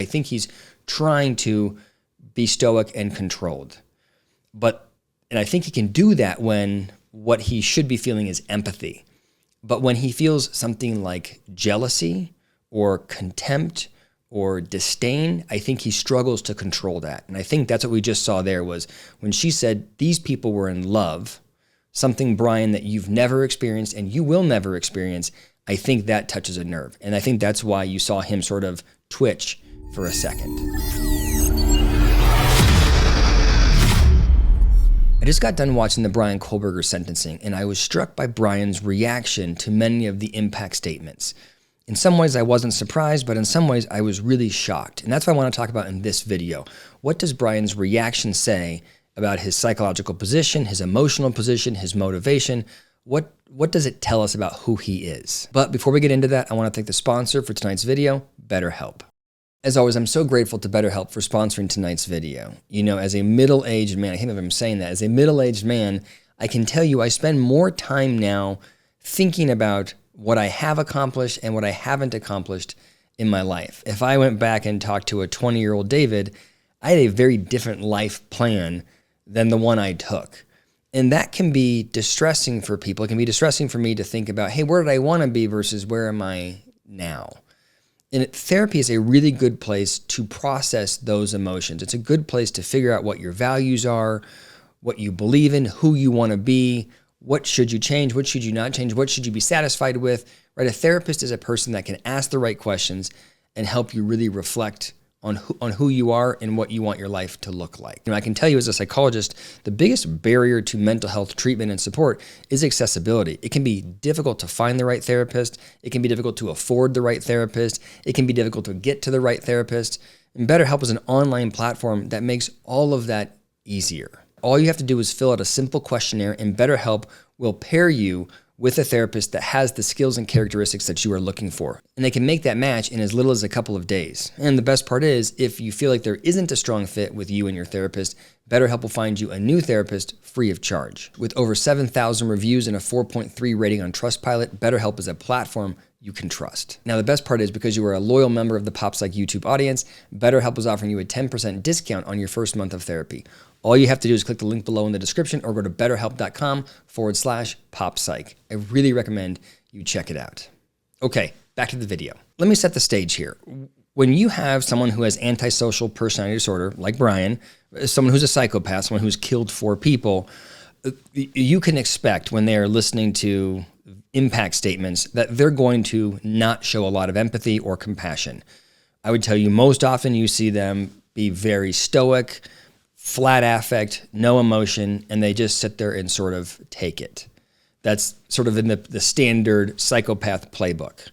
I think he's trying to be stoic and controlled. And I think he can do that when what he should be feeling is empathy. But when he feels something like jealousy or contempt or disdain, I think he struggles to control that. And I think that's what we just saw there was when she said these people were in love, something, Bryan, that you've never experienced and you will never experience. I think that touches a nerve. And I think that's why you saw him sort of twitch for a second. I just got done watching the Bryan Kohberger sentencing, and I was struck by Bryan's reaction to many of the impact statements. In some ways, I wasn't surprised, but in some ways, I was really shocked. And that's what I want to talk about in this video. What does Bryan's reaction say about his psychological position, his emotional position, his motivation? What does it tell us about who he is? But before we get into that, I want to thank the sponsor for tonight's video, BetterHelp. As always, I'm so grateful to BetterHelp for sponsoring tonight's video. You know, as a middle-aged man, I can't believe I'm saying that, as a middle-aged man, I can tell you I spend more time now thinking about what I have accomplished and what I haven't accomplished in my life. If I went back and talked to a 20-year-old David, I had a very different life plan than the one I took. And that can be distressing for people. It can be distressing for me to think about, hey, where did I want to be versus where am I now? And therapy is a really good place to process those emotions. It's a good place to figure out what your values are, what you believe in, who you want to be, what should you change, what should you not change, what should you be satisfied with, right? A therapist is a person that can ask the right questions and help you really reflect on who you are and what you want your life to look like. You know, I can tell you as a psychologist, the biggest barrier to mental health treatment and support is accessibility. It can be difficult to find the right therapist. It can be difficult to afford the right therapist. It can be difficult to get to the right therapist. And BetterHelp is an online platform that makes all of that easier. All you have to do is fill out a simple questionnaire, and BetterHelp will pair you with a therapist that has the skills and characteristics that you are looking for. And they can make that match in as little as a couple of days. And the best part is, if you feel like there isn't a strong fit with you and your therapist, BetterHelp will find you a new therapist free of charge. With over 7,000 reviews and a 4.3 rating on Trustpilot, BetterHelp is a platform you can trust. Now, the best part is because you are a loyal member of the PSYCH YouTube audience, BetterHelp is offering you a 10% discount on your first month of therapy. All you have to do is click the link below in the description or go to betterhelp.com/PopPsych. I really recommend you check it out. Okay, back to the video. Let me set the stage here. When you have someone who has antisocial personality disorder, like Bryan, someone who's a psychopath, someone who's killed 4 people, you can expect when they are listening to impact statements that they're going to not show a lot of empathy or compassion. I would tell you most often you see them be very stoic, flat affect, no emotion, and they just sit there and sort of take it. That's sort of in the standard psychopath playbook.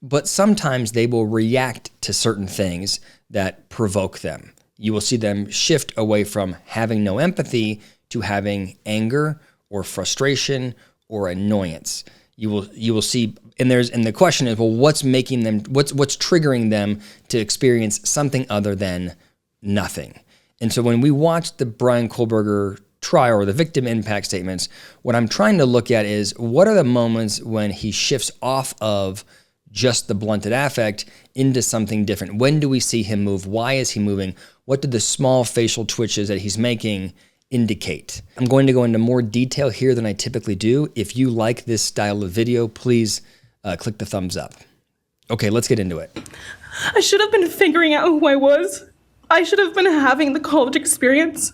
But sometimes they will react to certain things that provoke them. You will see them shift away from having no empathy to having anger or frustration or annoyance. You will see, and the question is, well, what's making them, what's triggering them to experience something other than nothing? And so when we watch the Bryan Kohberger trial or the victim impact statements, what I'm trying to look at is what are the moments when he shifts off of just the blunted affect into something different? When do we see him move? Why is he moving? What do the small facial twitches that he's making indicate? I'm going to go into more detail here than I typically do. If you like this style of video, please click the thumbs up. Okay, let's get into it. I should have been figuring out who I was. I should have been having the college experience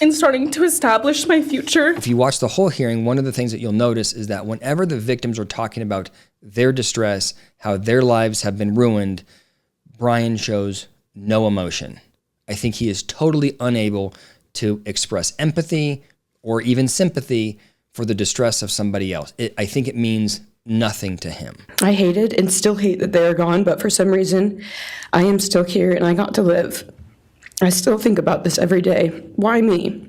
and starting to establish my future. If you watch the whole hearing, one of the things that you'll notice is that whenever the victims are talking about their distress, how their lives have been ruined, Bryan shows no emotion. I think he is totally unable to express empathy or even sympathy for the distress of somebody else. I think it means nothing to him. I hated and still hate that they are gone, but for some reason, I am still here and I got to live. I still think about this every day. Why me?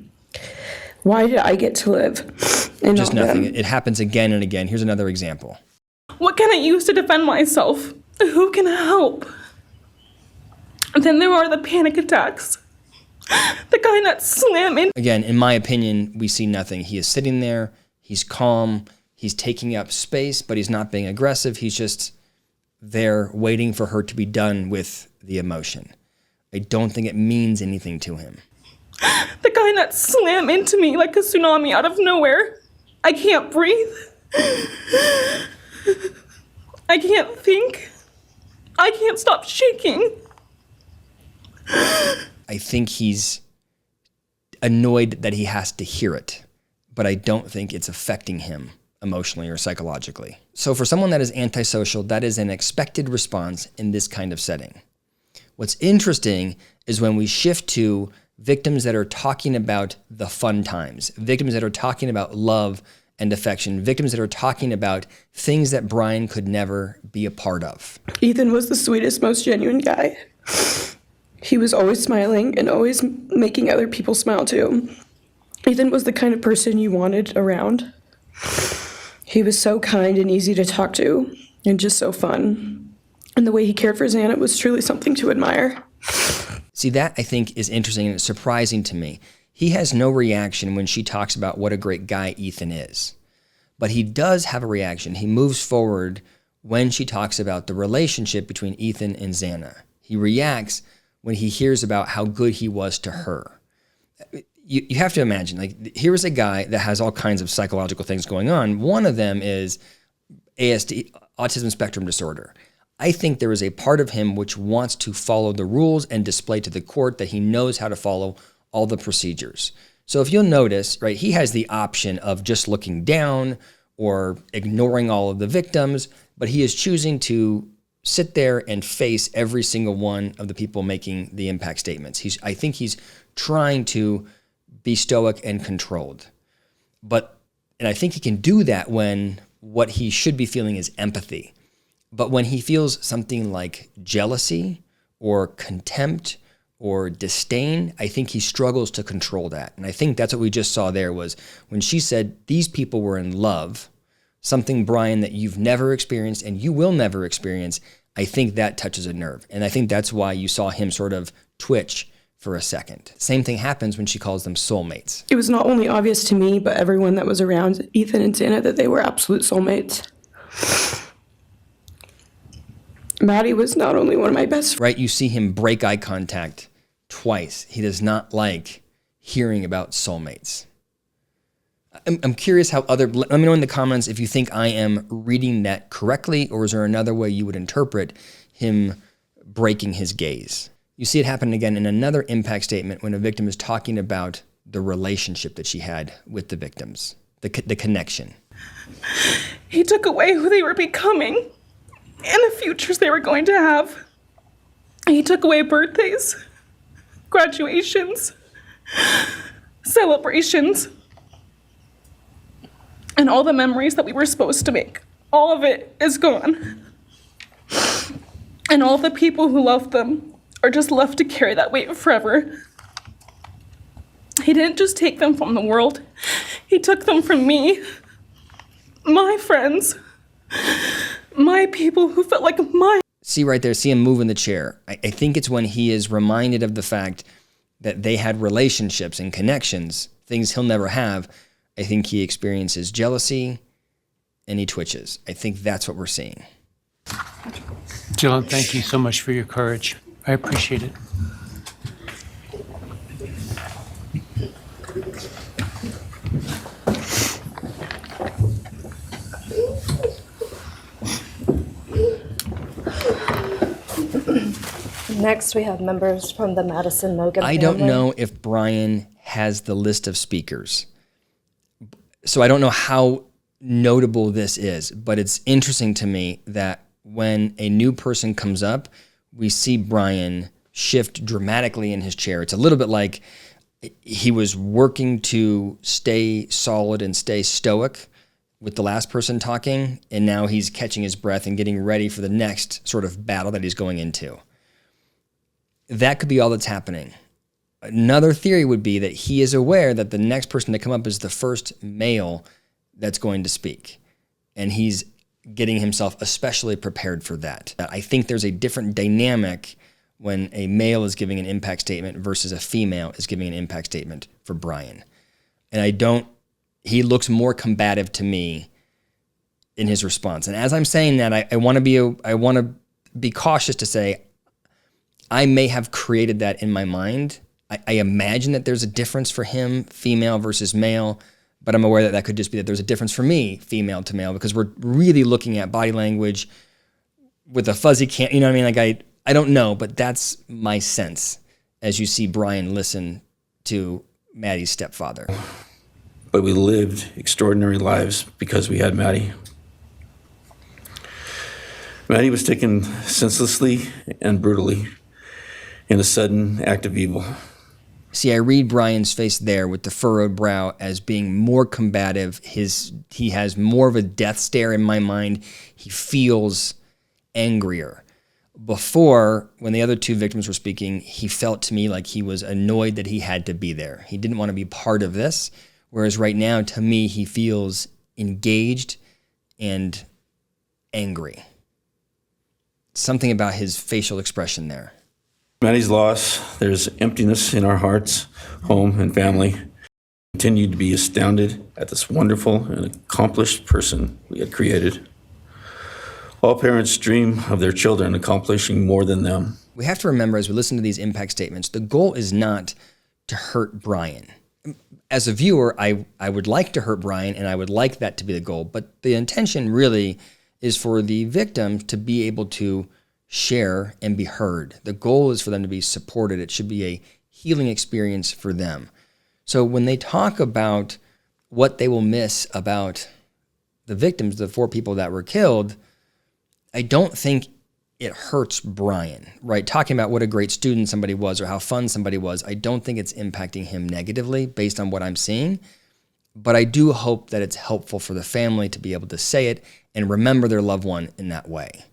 Why did I get to live? And just nothing. Them? It happens again and again. Here's another example. What can I use to defend myself? Who can help? And then there are the panic attacks. The guy that's slamming. Again, in my opinion, we see nothing. He is sitting there. He's calm. He's taking up space, but he's not being aggressive. He's just there waiting for her to be done with the emotion. I don't think it means anything to him. The guy that slammed into me like a tsunami out of nowhere. I can't breathe. I can't think. I can't stop shaking. I think he's annoyed that he has to hear it, but I don't think it's affecting him emotionally or psychologically. So for someone that is antisocial, that is an expected response in this kind of setting. What's interesting is when we shift to victims that are talking about the fun times, victims that are talking about love and affection, victims that are talking about things that Bryan could never be a part of. Ethan was the sweetest, most genuine guy. He was always smiling and always making other people smile too. Ethan was the kind of person you wanted around. He was so kind and easy to talk to and just so fun. And the way he cared for Xana was truly something to admire. See, that I think is interesting and it's surprising to me. He has no reaction when she talks about what a great guy Ethan is. But he does have a reaction. He moves forward when she talks about the relationship between Ethan and Xana. He reacts when he hears about how good he was to her. You have to imagine, like, here is a guy that has all kinds of psychological things going on. One of them is ASD, autism spectrum disorder. I think there is a part of him which wants to follow the rules and display to the court that he knows how to follow all the procedures. So if you'll notice, right, he has the option of just looking down or ignoring all of the victims, but he is choosing to sit there and face every single one of the people making the impact statements. I think he's trying to be stoic and controlled. And I think he can do that when what he should be feeling is empathy. But when he feels something like jealousy or contempt or disdain, I think he struggles to control that. And I think that's what we just saw there was when she said these people were in love, something, Bryan, that you've never experienced and you will never experience, I think that touches a nerve. And I think that's why you saw him sort of twitch for a second. Same thing happens when she calls them soulmates. It was not only obvious to me, but everyone that was around Ethan and Xana that they were absolute soulmates. Maddie was not only one of my best friends. Right, you see him break eye contact twice. He does not like hearing about soulmates. I'm curious how let me know in the comments if you think I am reading that correctly, or is there another way you would interpret him breaking his gaze? You see it happen again in another impact statement when a victim is talking about the relationship that she had with the victims, the connection. He took away who they were becoming and the futures they were going to have. He took away birthdays, graduations, celebrations, and all the memories that we were supposed to make. All of it is gone. And all the people who loved them are just left to carry that weight forever. He didn't just take them from the world. He took them from me, my friends, my people who felt like my... See right there, see him move in the chair. I think it's when he is reminded of the fact that they had relationships and connections, things he'll never have. I think he experiences jealousy and he twitches. I think that's what we're seeing. Dylan, thank you so much for your courage. I appreciate it. Next, we have members from the Madison Logan family. I don't know if Bryan has the list of speakers, so I don't know how notable this is, but it's interesting to me that when a new person comes up, we see Bryan shift dramatically in his chair. It's a little bit like he was working to stay solid and stay stoic with the last person talking, and now he's catching his breath and getting ready for the next sort of battle that he's going into. That could be all that's happening. Another theory would be that he is aware that the next person to come up is the first male that's going to speak, and he's getting himself especially prepared for that. I think there's a different dynamic when a male is giving an impact statement versus a female is giving an impact statement for Bryan. And he looks more combative to me in his response. And as I'm saying that, I want to be cautious to say, I may have created that in my mind. I imagine that there's a difference for him, female versus male, but I'm aware that that could just be that there's a difference for me, female to male, because we're really looking at body language with a fuzzy you know what I mean? Like I don't know, but that's my sense as you see Bryan listen to Maddie's stepfather. But we lived extraordinary lives because we had Maddie. Maddie was taken senselessly and brutally in a sudden act of evil. See, I read Bryan's face there with the furrowed brow as being more combative. He has more of a death stare in my mind. He feels angrier. Before, when the other two victims were speaking, he felt to me like he was annoyed that he had to be there. He didn't want to be part of this. Whereas right now, to me, he feels engaged and angry. Something about his facial expression there. Maddie's loss, there's emptiness in our hearts, home, and family. We continued to be astounded at this wonderful and accomplished person we had created. All parents dream of their children accomplishing more than them. We have to remember as we listen to these impact statements, the goal is not to hurt Bryan. As a viewer, I would like to hurt Bryan, and I would like that to be the goal, but the intention really is for the victim to be able to share and be heard. The goal is for them to be supported. It should be a healing experience for them. So when they talk about what they will miss about the victims, the 4 people that were killed, I don't think it hurts Bryan, right? Talking about what a great student somebody was or how fun somebody was, I don't think it's impacting him negatively based on what I'm seeing. But I do hope that it's helpful for the family to be able to say it and remember their loved one in that way.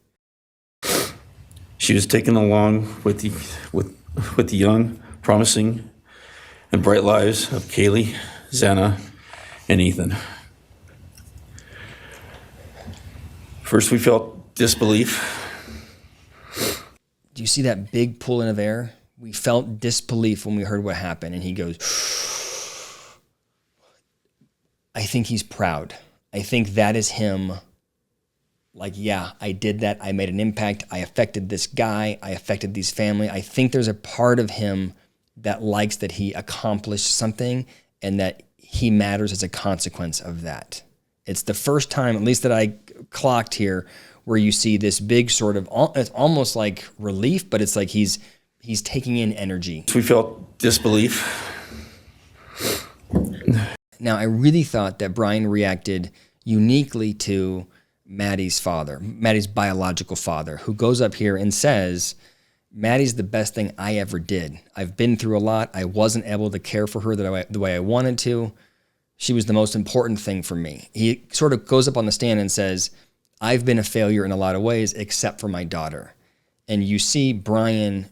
She was taken along with the young, promising, and bright lives of Kaylee, Xana, and Ethan. First, we felt disbelief. Do you see that big pull in of air? We felt disbelief when we heard what happened, and he goes, I think he's proud. I think that is him. Like, yeah, I did that. I made an impact. I affected this guy. I affected these family. I think there's a part of him that likes that he accomplished something and that he matters as a consequence of that. It's the first time, at least that I clocked here, where you see this big sort of, it's almost like relief, but it's like he's taking in energy. We felt disbelief. Now, I really thought that Bryan reacted uniquely to Maddie's father, Maddie's biological father, who goes up here and says, Maddie's the best thing I ever did. I've been through a lot. I wasn't able to care for her the way I wanted to. She was the most important thing for me. He sort of goes up on the stand and says, I've been a failure in a lot of ways, except for my daughter. And you see Bryan,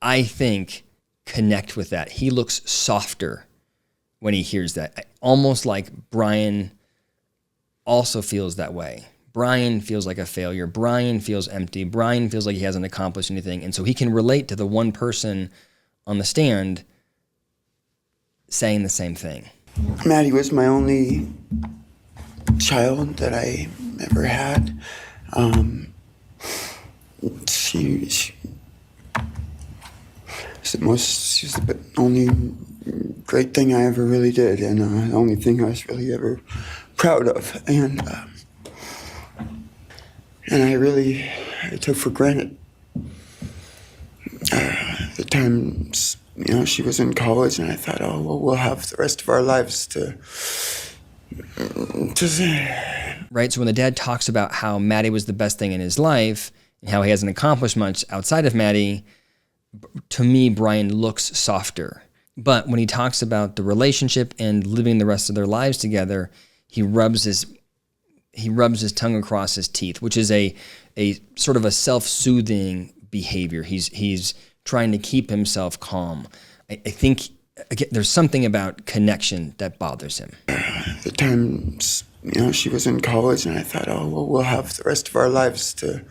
I think, connect with that. He looks softer when he hears that. Almost like Bryan also feels that way. Bryan feels like a failure. Bryan feels empty. Bryan feels like he hasn't accomplished anything. And so he can relate to the one person on the stand saying the same thing. Maddie was my only child that I ever had. She's the only great thing I ever really did, and the only thing I was really ever proud of, and I took for granted the times, she was in college, and I thought, oh, well, we'll have the rest of our lives to Right, so when the dad talks about how Maddie was the best thing in his life and how he hasn't accomplished much outside of Maddie, to me, Bryan looks softer. But when he talks about the relationship and living the rest of their lives together, he rubs his tongue across his teeth, which is a sort of a self-soothing behavior. He's trying to keep himself calm. I think again, there's something about connection that bothers him. The times, she was in college, and I thought, oh, well, we'll have the rest of our lives to.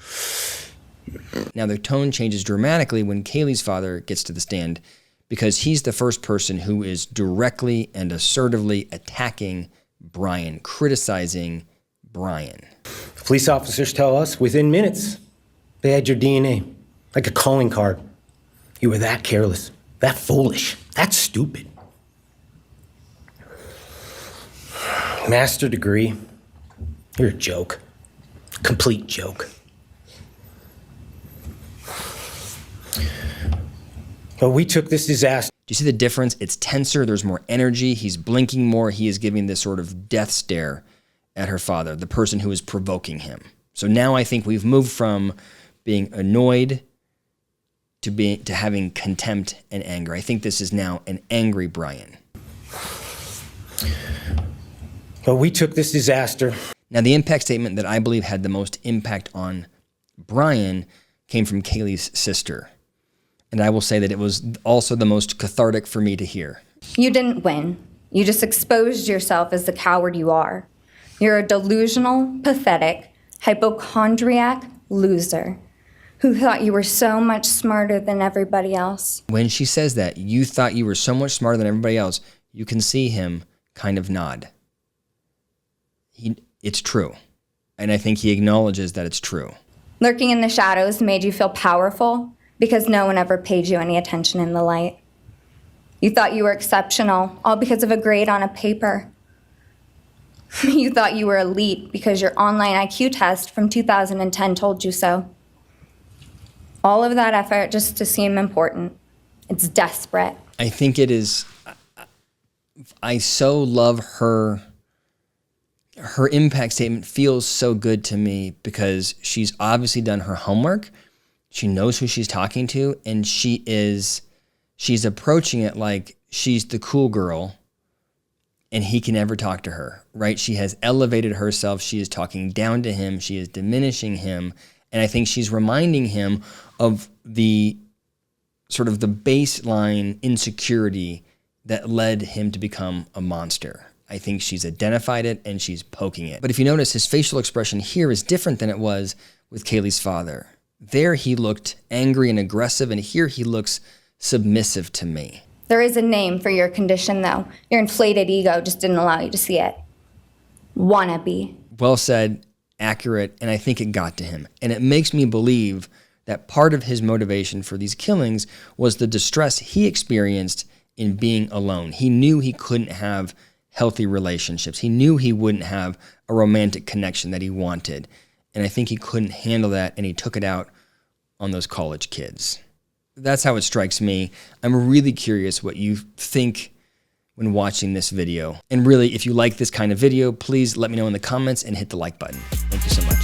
Now, the tone changes dramatically when Kaylee's father gets to the stand, because he's the first person who is directly and assertively attacking Bryan, criticizing Bryan. Police officers tell us within minutes they had your DNA, like a calling card. You were that careless, that foolish, that stupid. Master degree, you're a joke. Complete joke. But we took this disaster. Do you see the difference? It's tenser, there's more energy, he's blinking more, he is giving this sort of death stare at her father, the person who is provoking him. So now I think we've moved from being annoyed to having contempt and anger. I think this is now an angry Bryan. But we took this disaster. Now the impact statement that I believe had the most impact on Bryan came from Kaylee's sister. And I will say that it was also the most cathartic for me to hear. You didn't win. You just exposed yourself as the coward you are. You're a delusional, pathetic, hypochondriac loser who thought you were so much smarter than everybody else. When she says that, you thought you were so much smarter than everybody else, you can see him kind of nod. It's true. And I think he acknowledges that it's true. Lurking in the shadows made you feel powerful because no one ever paid you any attention in the light. You thought you were exceptional, all because of a grade on a paper. You thought you were elite because your online IQ test from 2010 told you so. All of that effort just to seem important. It's desperate. I think it is, I so love her. Her impact statement feels so good to me because she's obviously done her homework. She knows who she's talking to, and she's approaching it like she's the cool girl and he can never talk to her, right? She has elevated herself. She is talking down to him. She is diminishing him. And I think she's reminding him of the sort of the baseline insecurity that led him to become a monster. I think she's identified it and she's poking it. But if you notice, his facial expression here is different than it was with Kaylee's father. There he looked angry and aggressive, and here he looks submissive to me. There is a name for your condition, though. Your inflated ego just didn't allow you to see it. Wannabe. Well said, accurate, and I think it got to him. And it makes me believe that part of his motivation for these killings was the distress he experienced in being alone. He knew he couldn't have healthy relationships. He knew he wouldn't have a romantic connection that he wanted. And I think he couldn't handle that, and he took it out on those college kids. That's how it strikes me. I'm really curious what you think when watching this video. And really, if you like this kind of video, please let me know in the comments and hit the like button. Thank you so much.